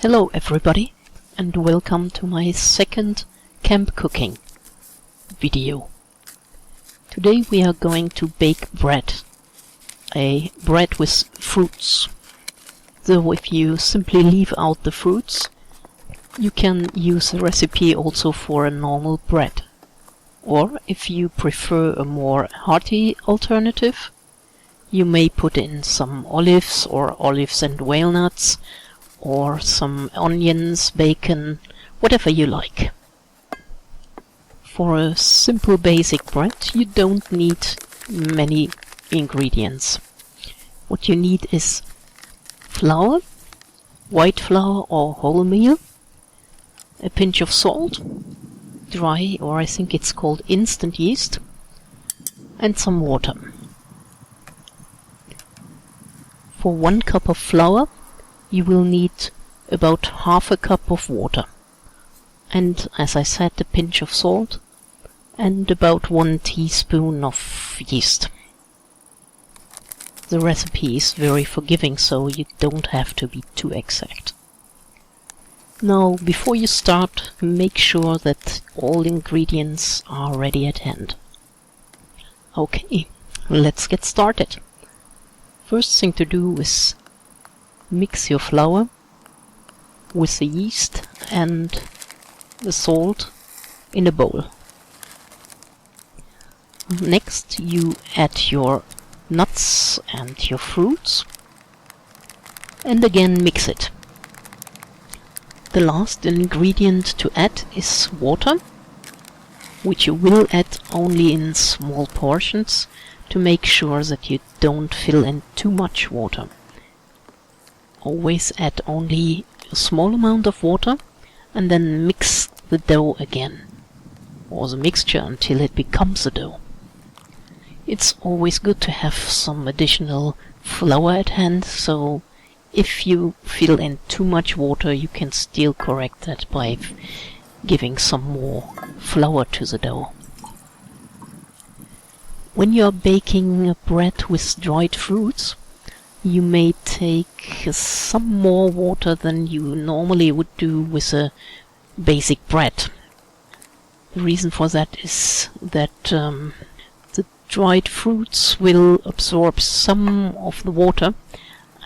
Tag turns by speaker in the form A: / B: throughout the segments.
A: Hello everybody, and welcome to my second camp cooking video. Today we are going to bake bread, a bread with fruits. Though if you simply leave out the fruits, you can use the recipe also for a normal bread. Or if you prefer a more hearty alternative, you may put in some olives or olives and walnuts, or some onions, bacon, whatever you like. For a simple basic bread you don't need many ingredients. What you need is flour, white flour or wholemeal, a pinch of salt, dry, or I think it's called instant yeast, and some water. For 1 cup of flour you will need about half a cup of water, and as I said, a pinch of salt and about 1 teaspoon of yeast. The recipe is very forgiving, so you don't have to be too exact. Now, before you start, make sure that all ingredients are ready at hand. Okay, let's get started. First thing to do is mix your flour with the yeast and the salt in a bowl. Next you add your nuts and your fruits and again mix it. The last ingredient to add is water, which you will add only in small portions to make sure that you don't fill in too much water. Always add only a small amount of water and then mix the dough again, or the mixture, until it becomes a dough. It's always good to have some additional flour at hand, so if you fill in too much water you can still correct that by giving some more flour to the dough. When you are baking bread with dried fruits, you may take some more water than you normally would do with a basic bread. The reason for that is that the dried fruits will absorb some of the water,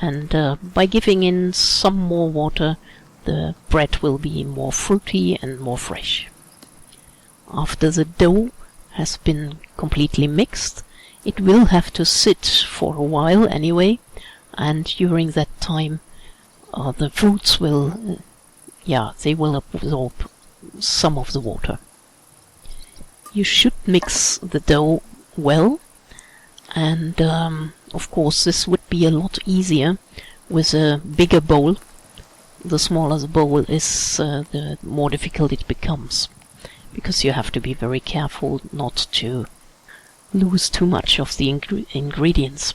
A: and by giving in some more water the bread will be more fruity and more fresh. After the dough has been completely mixed, it will have to sit for a while anyway, and during that time the fruits will they will absorb some of the water. You should mix the dough well, and of course this would be a lot easier with a bigger bowl. The smaller the bowl is, the more difficult it becomes, because you have to be very careful not to lose too much of the ingredients.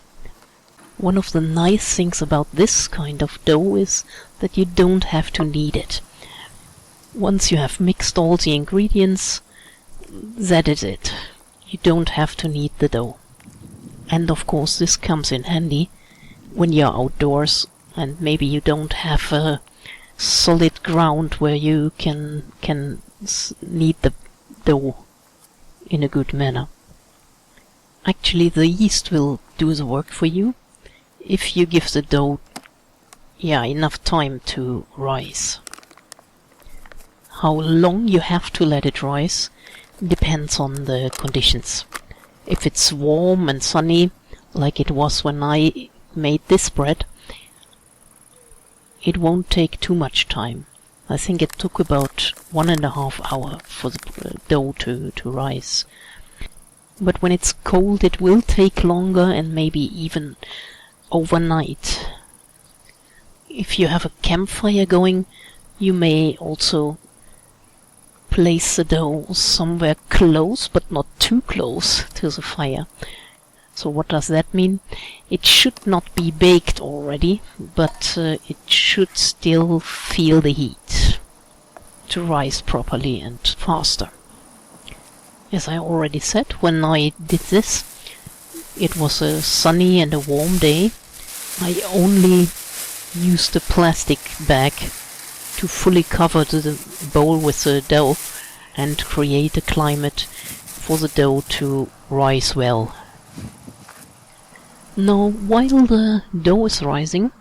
A: One of the nice things about this kind of dough is that you don't have to knead it. Once you have mixed all the ingredients, that is it. You don't have to knead the dough. And of course this comes in handy when you're outdoors and maybe you don't have a solid ground where you can knead the dough in a good manner. Actually, the yeast will do the work for you if you give the dough enough time to rise. How long you have to let it rise depends on the conditions. If it's warm and sunny, like it was when I made this bread, it won't take too much time. I think it took about 1.5 hours for the dough to rise. But when it's cold it will take longer, and maybe even overnight. If you have a campfire going, you may also place the dough somewhere close, but not too close to the fire. So what does that mean? It should not be baked already, but it should still feel the heat to rise properly and faster. As I already said, when I did this, it was a sunny and a warm day. I only used a plastic bag to fully cover the bowl with the dough and create a climate for the dough to rise well. Now, while the dough is rising,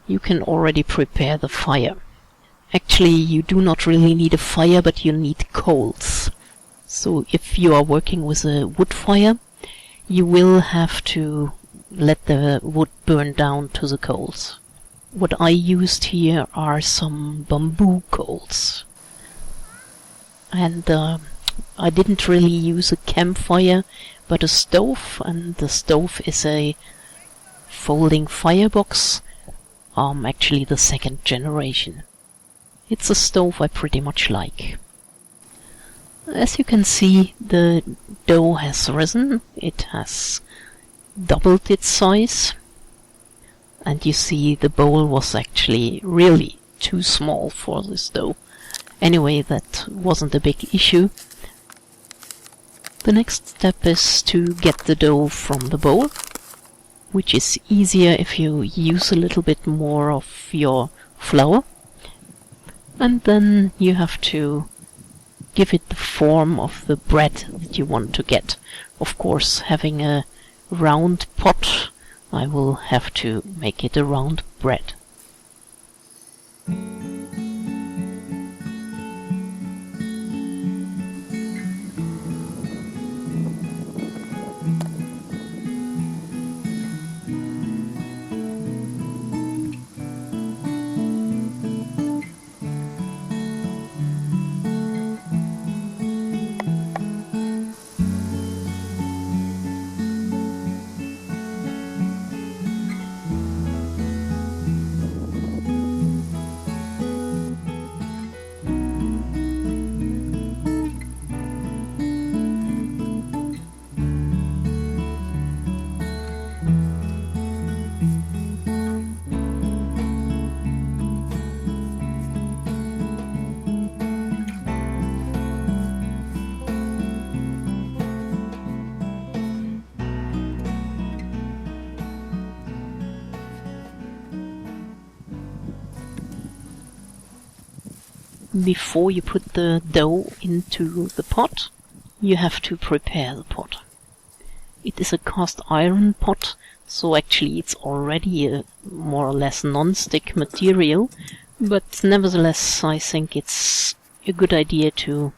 A: you can already prepare the fire. Actually, you do not really need a fire, but you need coals. So if you are working with a wood fire, you will have to let the wood burn down to the coals. What I used here are some bamboo coals. And I didn't really use a campfire, but a stove, and the stove is a Folding Firebox, actually the second generation. It's a stove I pretty much like. As you can see, the dough has risen, it has doubled its size, and you see the bowl was actually really too small for this dough. Anyway, that wasn't a big issue. The next step is to get the dough from the bowl, which is easier if you use a little bit more of your flour. And then you have to give it the form of the bread that you want to get. Of course, having a round pot, I will have to make it a round bread. Before you put the dough into the pot, you have to prepare the pot. It is a cast iron pot, so actually it's already a more or less non-stick material, but nevertheless I think it's a good idea to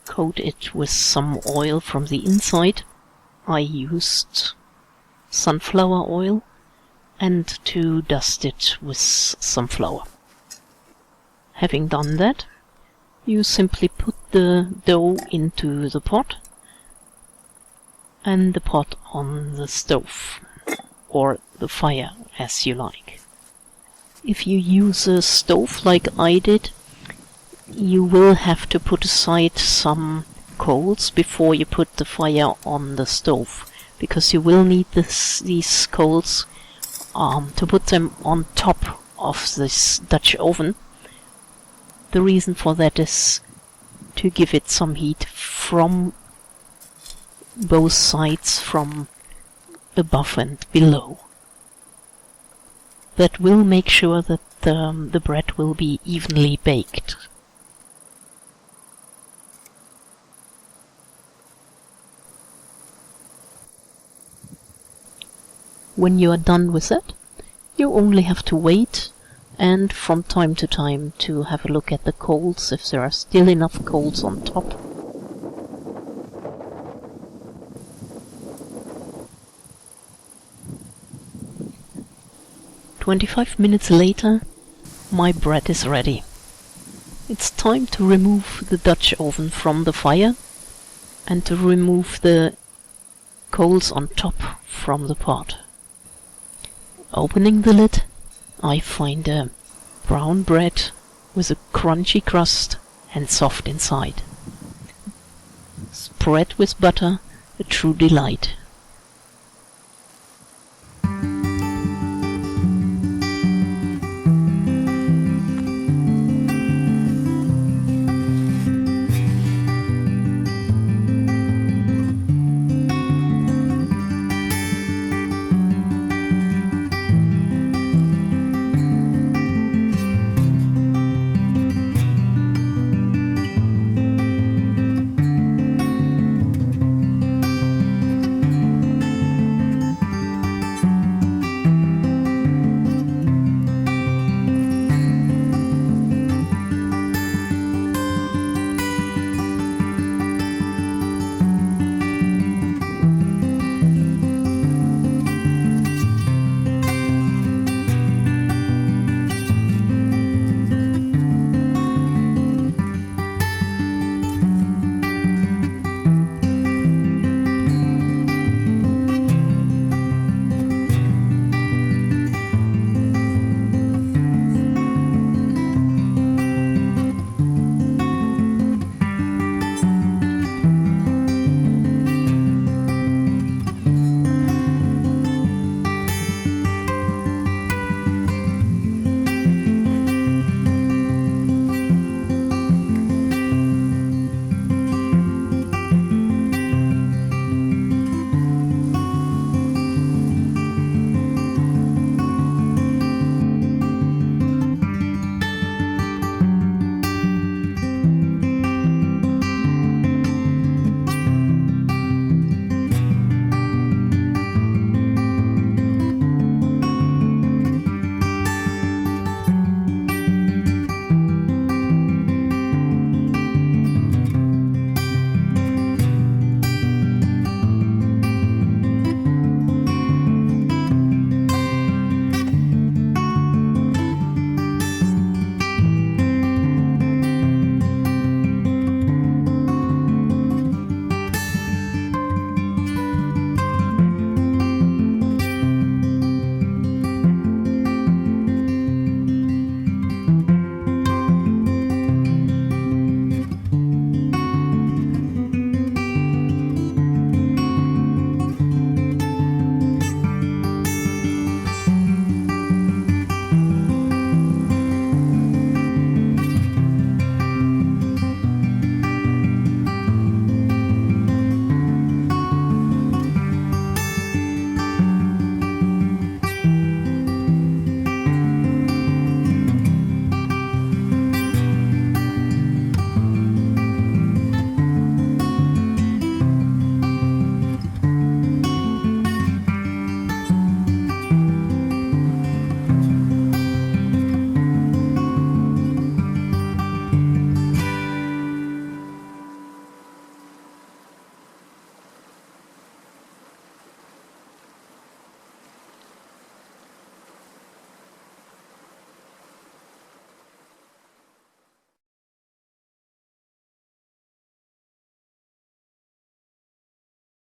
A: coat it with some oil from the inside. I used sunflower oil, and to dust it with some flour. Having done that, you simply put the dough into the pot and the pot on the stove or the fire, as you like. If you use a stove like I did, you will have to put aside some coals before you put the fire on the stove, because you will need these coals to put them on top of this Dutch oven. The reason for that is to give it some heat from both sides, from above and below. That will make sure that the bread will be evenly baked. When you are done with that, you only have to wait, and from time to time to have a look at the coals, if there are still enough coals on top. "25 minutes later, my bread is ready. It's time to remove the Dutch oven from the fire and to remove the coals on top from the pot. Opening the lid, I find a brown bread with a crunchy crust and soft inside. Spread with butter, a true delight.